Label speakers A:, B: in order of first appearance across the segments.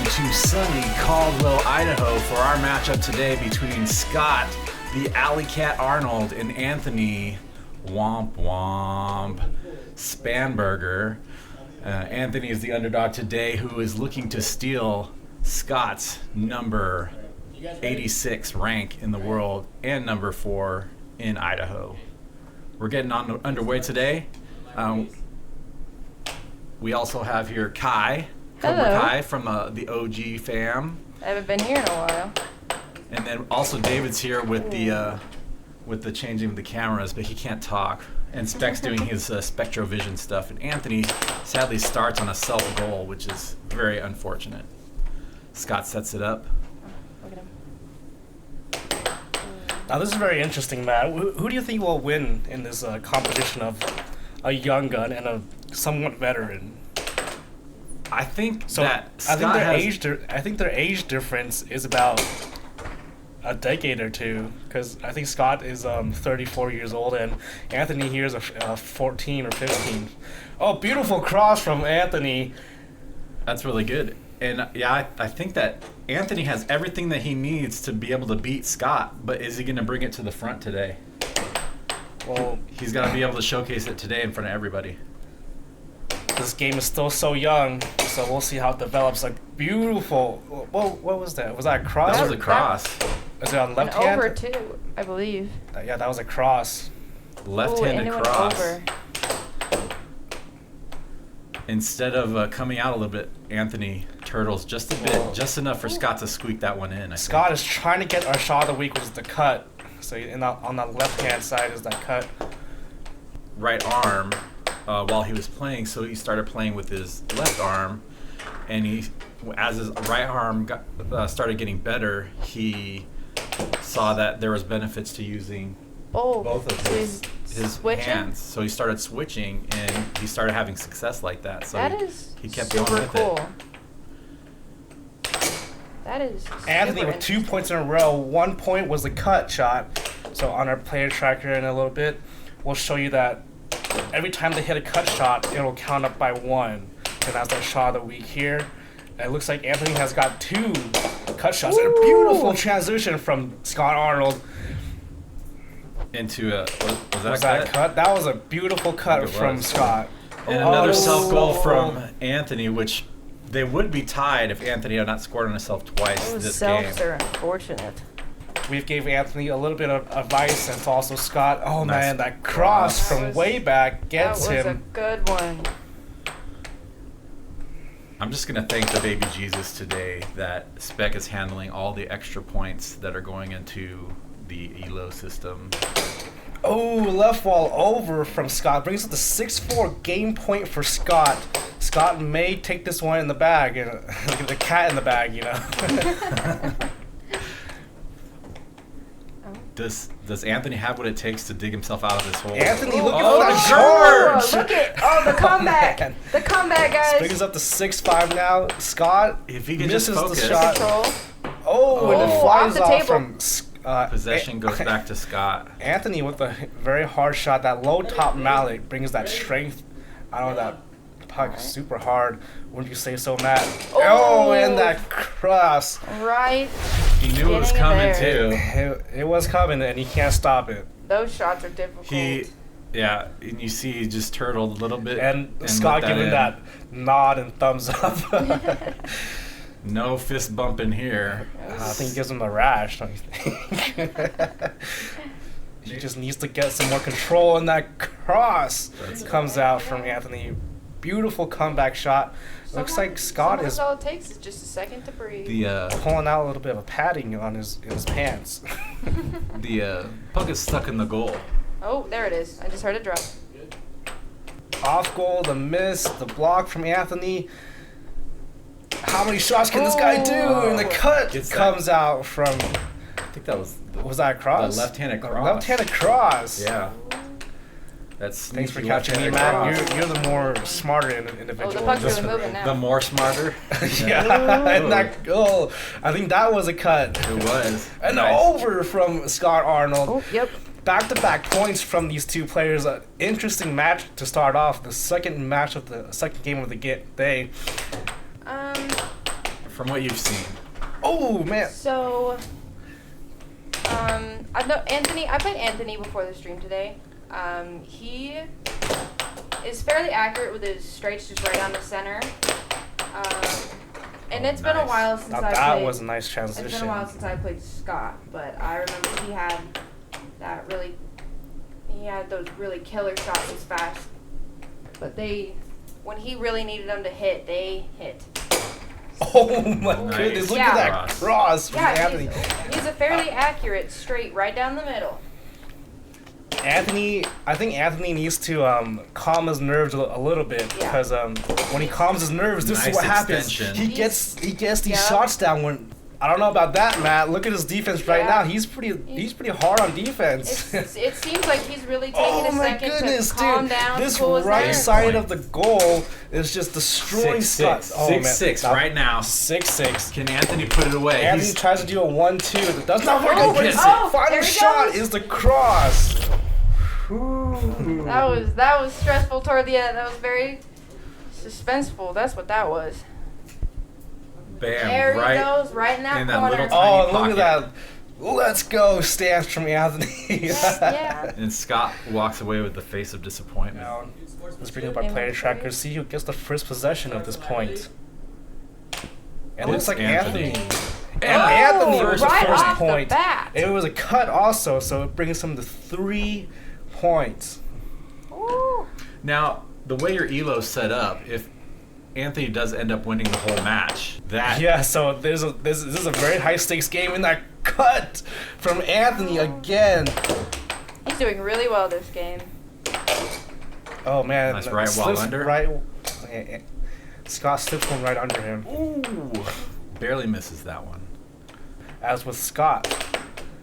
A: to sunny Caldwell, Idaho for our matchup today between Scott, the Alley Cat Arnold, and Anthony Womp Womp Spanberger. Anthony is the underdog today who is looking to steal Scott's number 86 rank in the world and number 4 in Idaho. We're getting underway today. We also have here Kai.
B: Hello.
A: Kai from the OG fam.
B: I haven't been here in a while.
A: And then also David's here with the changing of the cameras, but he can't talk. And Spec's doing his spectrovision stuff. And Anthony sadly starts on a self-goal, which is very unfortunate. Scott sets it up.
B: Look at him.
C: Now this is very interesting, Matt. Who do you think will win in this competition of a young gun and a somewhat veteran?
A: I think
C: I think their age difference is about a decade or two, because I think Scott is 34 years old and Anthony here is 14 or 15. Oh, beautiful cross from Anthony.
A: That's really good. And yeah, I think that Anthony has everything that he needs to be able to beat Scott, but is he going to bring it to the front today?
C: Well,
A: He's got to be able to showcase it today in front of everybody.
C: this game is still so young, so we'll see how it develops. Like, beautiful. What was that? Was that a cross?
A: That was a cross.
C: Is it on left
B: An
C: hand?
B: over too, I believe.
C: Yeah, that was a cross.
A: Left-handed
B: Ooh, and it went
A: cross.
B: over.
A: Instead of coming out a little bit, Anthony turtles just a bit, just enough for Scott to squeak that one in.
C: Scott is trying to get our shot of the week, which is the cut. So on the left-hand side is that cut.
A: Right arm while he was playing, so he started playing with his left arm, and as his right arm started getting better, he saw that there was benefits to using both of his hands. So he started switching, and he started having success like that. So he kept going with
B: cool.
A: it.
B: That is
C: Anthony with 2 points in a row. 1 point was the cut shot. So on our player tracker in a little bit, we'll show you that every time they hit a cut shot, it'll count up by 1. And that's the shot of the week here. And it looks like Anthony has got 2 cut shots. And a beautiful transition from Scott Arnold
A: Into was
C: that cut? That was a beautiful cut from Scott.
A: And another self-goal from Anthony, which they would be tied if Anthony had not scored on himself twice
B: Those
A: this
B: selves
A: game.
B: are unfortunate.
C: We gave Anthony a little bit of advice, and also Scott. Oh
A: Nice
C: man, that cross from way back gets
B: That was
C: him.
B: a good one.
A: I'm just going to thank the baby Jesus today that Spec is handling all the extra points that are going into the ELO system.
C: Oh, left wall over from Scott. Brings up the 6-4 game point for Scott. Scott may take this one in the bag. The cat in the bag, you know.
A: Does Anthony have what it takes to dig himself out of this hole?
C: Anthony looking
A: Oh,
C: for that
A: George!
B: Look at the comeback.
C: man.
B: The comeback, guys.
C: Brings up the 6-5 now. Scott
A: If he could
C: misses
A: just
C: the
A: focus.
C: shot.
B: Control.
C: Oh, and it
B: Oh,
C: flies
B: off the
C: off
B: table.
C: from
A: Possession goes back to Scott.
C: Anthony with a very hard shot. That low top mallet brings that strength out of that puck super hard. Wouldn't you say so, Matt? Oh, and that cross.
B: Right.
A: He knew it was
B: Getting
A: coming
B: there.
A: too.
C: It was coming, and he can't stop it.
B: Those shots are difficult.
A: Yeah, and you see he just turtled a little bit.
C: And
A: let
C: Scott giving
A: in.
C: that nod and thumbs up.
A: No fist bumping here.
C: I think he gives him a rash, don't you think? He just needs to get some more control, and that cross comes out from Anthony. Beautiful comeback shot. Looks like Scott is
B: all it takes is just a second to breathe.
A: The
C: pulling out a little bit of a padding on his pants.
A: the puck is stuck in the goal.
B: Oh, there it is. I just heard it drop.
C: Off goal, the miss, the block from Anthony. How many shots can this guy do? And the cut
A: Gets that.
C: comes out from.
A: I think that was
C: that a cross?
A: the left-handed cross.
C: Left-handed cross.
A: Yeah. That's
C: Thanks for
A: sneaky
C: catching me,
A: left-handed
C: Matt.
A: cross.
C: You're the more smarter individual.
B: Oh, the puck's really moving now.
A: The more smarter.
C: Yeah, and that goal. I think that was a cut.
A: It was.
C: And
A: Nice.
C: over from Scott Arnold.
B: Oh, yep.
C: Back-to-back points from these two players. An interesting match to start off. The second game of the day.
A: from what you've seen?
C: Oh man.
B: So, I played Anthony before the stream today. He is fairly accurate with his straights just right on the center. And it's been a while since I played.
C: That was a nice transition.
B: It's been a while since I played Scott, but I remember he had those really killer shots as fast. But when he really needed them to hit, they hit.
C: Oh my goodness, look at that cross from Anthony.
B: He's a fairly accurate straight right down the middle.
C: I think Anthony needs to calm his nerves a little bit because when he calms his nerves, this is what happens. He gets these shots down. When I don't know about that, Matt. Look at his defense right now. He's pretty hard on defense.
B: It seems like he's really taking a second to calm down.
C: This right side of the goal is just destroying Scott.
A: 6-6 right now.
C: 6-6.
A: Can Anthony put it away?
C: Anthony tries to do a 1-2. That does not work against it. Final shot is the cross.
B: That was stressful toward the end. That was very suspenseful. That's what that was.
A: Bam!
B: There he goes, right in that corner.
A: Little tiny
C: look at that! Let's go, stance from Anthony.
B: Yeah.
A: And Scott walks away with the face of disappointment.
C: Let's bring up our player tracker. See who gets the first possession of this point. It looks like Anthony. And Anthony was the first point. It was a cut also, so it brings him to 3 points.
B: Ooh.
A: Now, the way your elo's set up, if Anthony does end up winning the whole match,
C: so this is a very high stakes game, and that cut from Anthony again.
B: He's doing really well this game.
C: Oh man,
A: that's right while under.
C: Scott slips one right under him.
A: Ooh, barely misses that one.
C: As with Scott.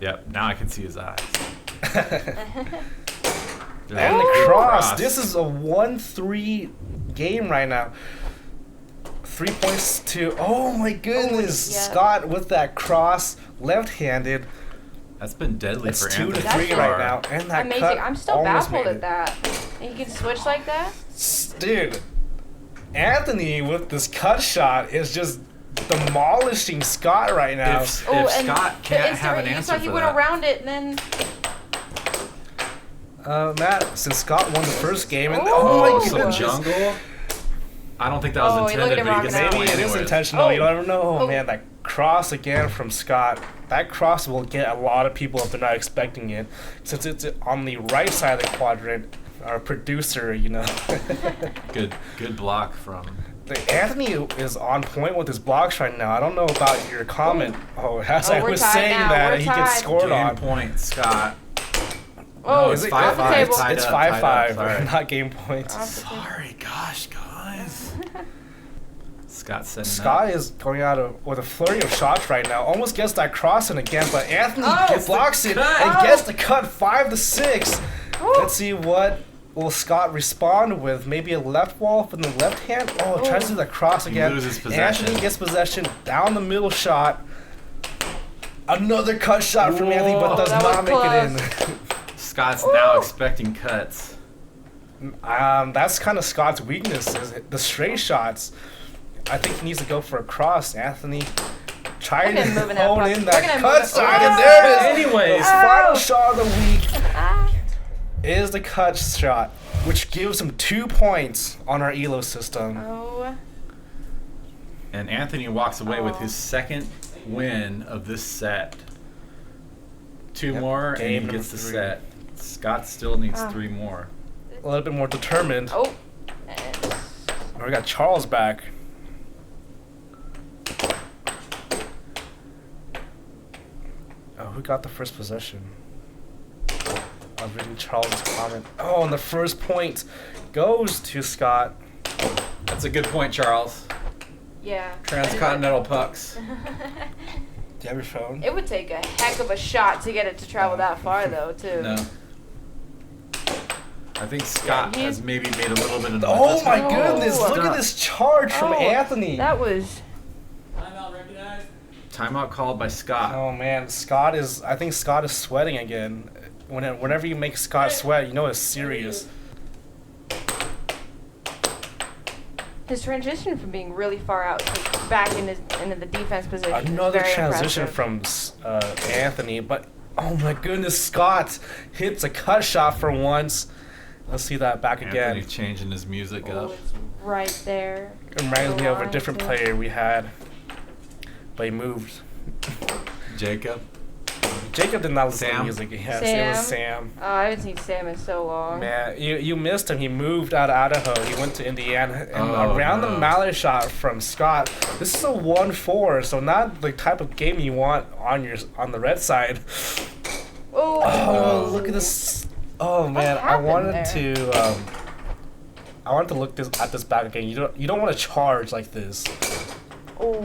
A: Yep, now I can see his eyes.
C: And the cross. This is a 1-3 game right now. 3 points to. Oh my goodness! Scott with that cross, left-handed.
A: That's been deadly for Anthony.
C: It's 2-3 right now, and that
B: amazing.
C: cut
B: I'm still baffled at that. And you can switch like that,
C: dude. Anthony with this cut shot is just demolishing Scott right now.
A: If Scott can't have an answer for that.
B: He went around it and then.
C: Matt, since Scott won the first game, and oh my goodness,
A: jungle. I don't think that was intended, but
C: maybe it is intentional. You never know. Oh man, that cross again from Scott. That cross will get a lot of people if they're not expecting it, since it's on the right side of the quadrant. Our producer,
A: good block from.
C: Anthony is on point with his blocks right now. I don't know about your comment. As I was saying that, he gets scored on.
A: Point, Scott.
B: Oh,
C: is it
A: 5-5?
C: It's 5-5, not game points.
A: Sorry, gosh, guys.
C: Scott is going out with a flurry of shots right now. Almost gets that cross in again, but Anthony blocks it and gets the cut 5-6. Let's see what will Scott respond with. Maybe a left wall from the left hand. Tries to do that cross again.
A: He loses possession.
C: Anthony gets possession down the middle shot. Another cut shot from Anthony, but does not make it in.
A: Scott's now expecting cuts.
C: That's kind of Scott's weakness, is the straight shots. I think he needs to go for a cross. Anthony trying to hone in that cut shot, and there it is.
A: Anyways,
C: final shot of the week is the cut shot, which gives him 2 points on our elo system.
A: And Anthony walks away with his second win of this set. 2 more, and he gets the set. Scott still needs 3 more.
C: A little bit more determined. We got Charles back. Who got the first possession? I'm reading Charles' comment. And the first point goes to Scott.
A: That's a good point, Charles.
B: Yeah.
A: Transcontinental pucks.
C: Do you have your phone?
B: It would take a heck of a shot to get it to travel that far, though, too.
A: No. I think Scott has maybe made a little bit of noise.
C: Oh my goodness! Look at this charge from Anthony.
B: That was.
D: Timeout recognized.
A: Timeout called by Scott.
C: Oh man, I think Scott is sweating again. Whenever you make Scott sweat, you know it's serious.
B: his transition from being really far out to back into the defense position.
C: Another
B: is very
C: transition
B: impressive.
C: from Anthony, but oh my goodness, Scott hits a cut shot for once. Let's see that back again.
A: Anthony changing his music
B: Oh,
A: up.
B: it's right there.
C: It reminds me of a
B: line,
C: different
B: too.
C: player we had, but he moved.
A: Jacob.
C: Jacob did not listen to
A: Sam?
C: music. Yes, it
B: Sam?
C: was Sam.
B: Oh, I haven't seen Sam in so long.
C: Man, you missed him. He moved out of Idaho. He went to Indiana. And
A: Oh,
C: around
A: no.
C: the mallet shot from Scott, this is a 1-4, so not the type of game you want on the red side.
B: Oh,
C: Oh, look at this. Oh man, I
B: happened
C: wanted
B: there?
C: to look at this back again. You don't want to charge like this.
B: Oh,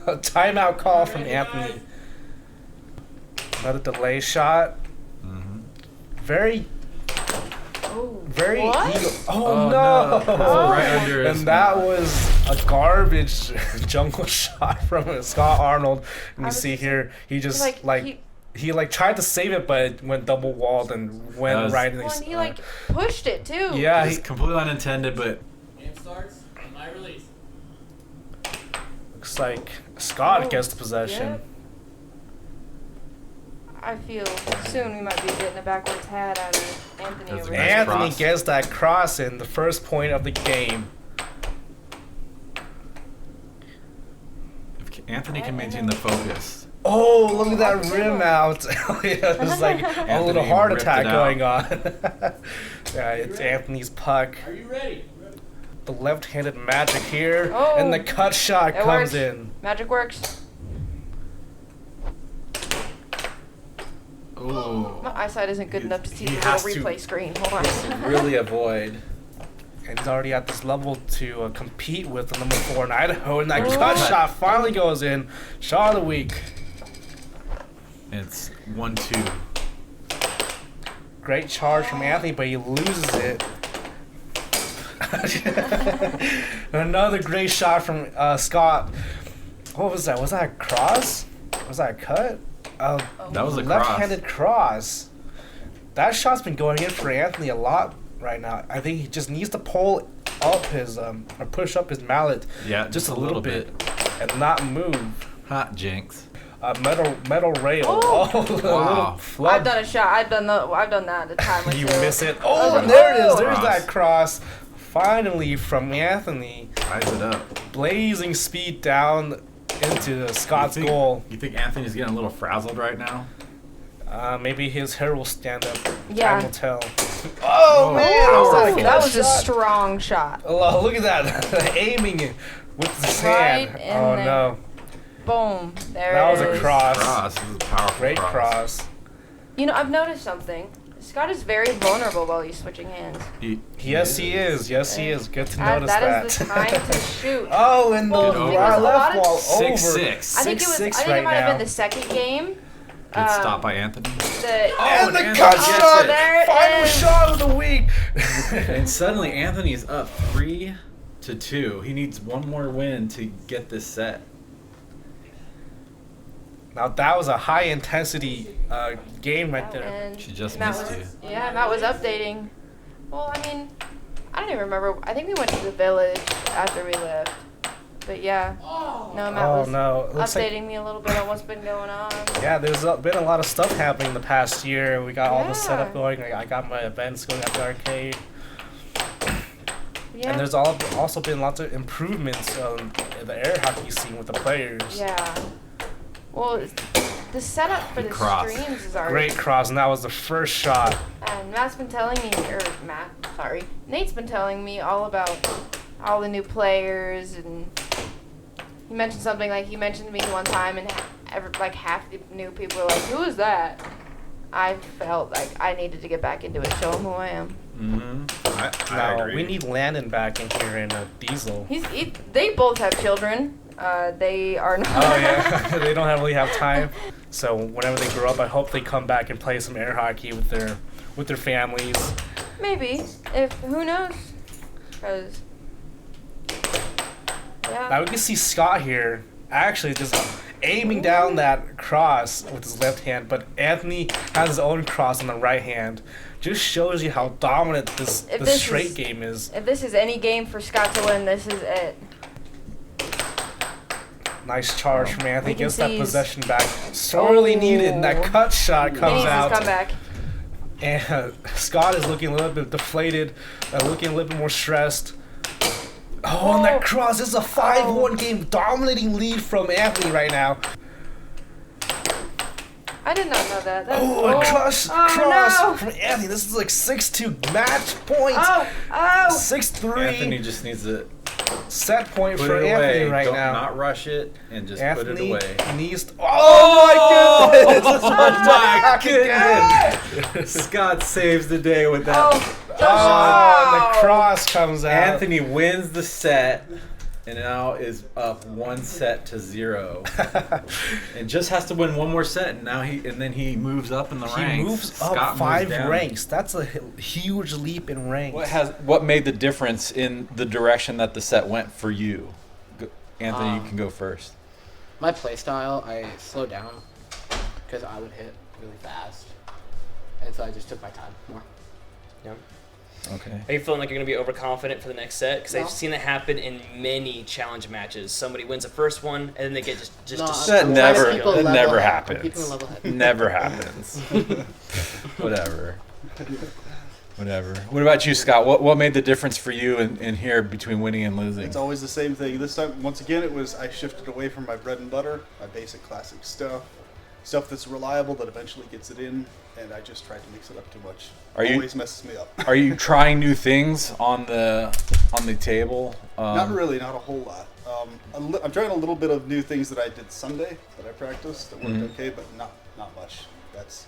C: A timeout call from Anthony. Another delay shot.
A: Mm-hmm.
C: Very
B: what?
C: eagle. Oh,
A: Oh,
C: no!
A: no. Right under his
C: And that was a garbage jungle shot from Scott Arnold. And you
B: I was
C: see here, he just
B: like,
C: he tried to save it, but it went double walled and went
A: That was-
C: right in
B: Well,
C: his.
B: and he like pushed it too.
C: yeah,
A: It's completely unintended, but
D: Game starts on my release.
C: looks like Scott
B: Oh,
C: gets the possession.
B: yep. I feel soon we might be getting a backwards hat out of Anthony
A: That's
B: over
A: a
B: here.
A: nice
C: Anthony
A: cross.
C: gets that cross in, the first point of the game.
A: if Anthony can maintain the focus.
C: Oh, look at that
B: Up
C: rim
B: to
C: out. Yeah, it's like a little
A: Anthony
C: heart
A: ripped
C: attack
A: it out.
C: going on. Yeah, it's Anthony's puck.
D: Are you ready?
C: The left-handed magic here,
B: Oh.
C: and the cut shot
B: It
C: comes
B: works.
C: in.
B: Magic works.
A: Ooh.
B: My eyesight isn't good enough to see
A: He
B: the
A: has
B: little
A: to
B: replay screen. Hold on.
A: Really avoid.
C: And he's already at this level to compete with the number 4 in Idaho, and that
B: Oh.
C: cut shot finally goes in. Shot of the week.
A: It's 1-2.
C: Great charge from Anthony, but he loses it. Another great shot from Scott. What was that? Was that a cross? Was that a cut?
A: That was a
C: left-handed cross. That shot's been going in for Anthony a lot right now. I think he just needs to pull up his or push up his mallet
A: Yeah,
C: just a little bit and not move.
A: Hot jinx.
C: Metal rail.
B: Oh.
C: Oh, a little
A: Wow.
C: flood.
B: I've done a shot. I've done that at the time. or
C: You
B: two.
C: miss it.
B: Oh,
C: Oh, and there it is.
B: oh.
C: There's that cross. Finally from Anthony.
A: Ties it up.
C: Blazing speed down into Scott's
A: You think-
C: goal.
A: You think Anthony's getting a little frazzled right now?
C: Maybe his hair will stand up.
B: Yeah.
C: Time will tell. Oh, man.
A: powerful.
C: Was
B: Ooh,
C: a
B: that
C: good
B: was a
C: shot?
B: strong shot.
C: Oh, look at that. Aiming it with the
B: Right
C: sand.
B: in
C: Oh,
B: there.
C: no.
B: Boom. There
C: That
B: it
C: was a
B: is.
C: cross.
A: This is a powerful
C: Great cross.
B: You know, I've noticed something. Scott is very vulnerable while he's switching hands.
C: Yes, he is. Yes, he is. Good to notice that.
B: That is the time to shoot.
C: Oh, and the
B: Well,
A: because
C: right
B: a
C: left
B: lot of-
C: wall over.
A: 6-6.
B: I think it was.
C: 6-6
B: I think
C: right
B: it might have
C: now.
B: been the second game.
A: Good stop by Anthony.
B: The,
A: Oh,
C: And the
A: Anthony
C: cut
A: gets
C: shot!
A: it.
B: There it
C: Final
B: is.
C: shot of the week!
A: And suddenly Anthony's up 3-2. He needs one more win to get this set.
C: Now that was a high intensity game right there.
B: And
A: She just
B: Matt
A: missed
B: was,
A: you.
B: Yeah, Matt was updating. Well, I mean, I don't even remember. I think we went to the village after we left. But yeah, no, Matt
C: Oh
B: was
C: no! Looks like,
B: updating me a little bit on what's been going on.
C: yeah, there's been a lot of stuff happening the past year. We got all the setup
B: Yeah.
C: going. I got my events going at the arcade,
B: Yeah.
C: and there's also been lots of improvements in the air hockey scene with the players.
B: Yeah. Well, the setup for
A: Good
B: the
A: cross.
B: streams is already.
C: Great cross, and that was the first shot.
B: And Nate's been telling me all about all the new players, and he mentioned something like he mentioned me one time, and half the new people were like, "Who is that?" I felt like I needed to get back into it, show him who I am.
A: Mm-hmm. I
C: Now
A: agree.
C: we need Landon back in here in a Diesel.
B: They both have children. They are not.
C: Oh yeah, they don't really have time. So whenever they grow up, I hope they come back and play some air hockey with their families.
B: Maybe. Who knows? Because. Yeah.
C: Now we can see Scott here. Actually, just aiming down that cross with his left hand, but Anthony has his own cross on the right hand. Just shows you how dominant this straight game is.
B: If this is any game for Scott to win, this is it.
C: Nice charge from Anthony.
B: We can
C: Gets
B: see
C: that
B: he's-
C: possession back. Sorely needed, and that cut shot
B: He
C: comes
B: needs his
C: out.
B: comeback.
C: And Scott is looking a little bit deflated, looking a little bit more stressed. Oh, and that cross. This is a 5-1 game. Dominating lead from Anthony right now.
B: I did not know that.
C: Oh, a cross
B: no.
C: from Anthony. This is like 6-2 match point.
B: Oh!
C: 6-3
A: Anthony just needs to
C: set point
A: put
C: for
A: it
C: Anthony
A: away.
C: right
A: Don't
C: now.
A: not rush it and just
C: Anthony
A: put it away.
C: needs. Oh my goodness!
A: Oh my goodness! Scott saves the day with that.
C: Oh, the cross comes out.
A: Anthony wins the set and now is up 1-0, and just has to win one more set. And now then he moves up in the ranks.
C: He moves
A: Scott
C: up
A: moves
C: 5
A: down.
C: ranks. That's a huge leap in ranks.
A: What made the difference in the direction that the set went for you? Anthony, you can go first.
E: My playstyle, I slowed down because I would hit really fast, and so I just took my time more.
F: Yeah.
A: Okay.
F: Are you feeling like you're going to be overconfident for the next set? Because
E: No.
F: I've seen it happen in many challenge matches. Somebody wins the first one, and then they get just
E: No,
F: destroyed.
A: That never,
E: Let's keep a
A: that
E: level
A: never
E: head.
A: happens.
E: I'm keeping a level head.
A: Never happens. Whatever. Whatever. What about you, Scott? What made the difference for you in here between winning and losing?
G: It's always the same thing. This time, once again, I shifted away from my bread and butter, my basic classic stuff that's reliable that eventually gets it in, and I just tried to mix it up too much. Always messes me up.
A: Are you trying new things on the table?
G: Not really, not a whole lot. I'm trying a little bit of new things that I did Sunday that I practiced that worked okay, but not much. That's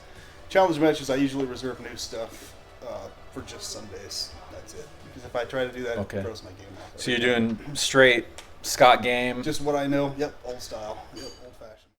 G: challenge matches. I usually reserve new stuff for just Sundays. That's it. Because if I try to do that,
A: Okay.
G: it throws my game off.
A: So you're doing straight Scott game.
G: Just what I know. Yep, old style. Yep.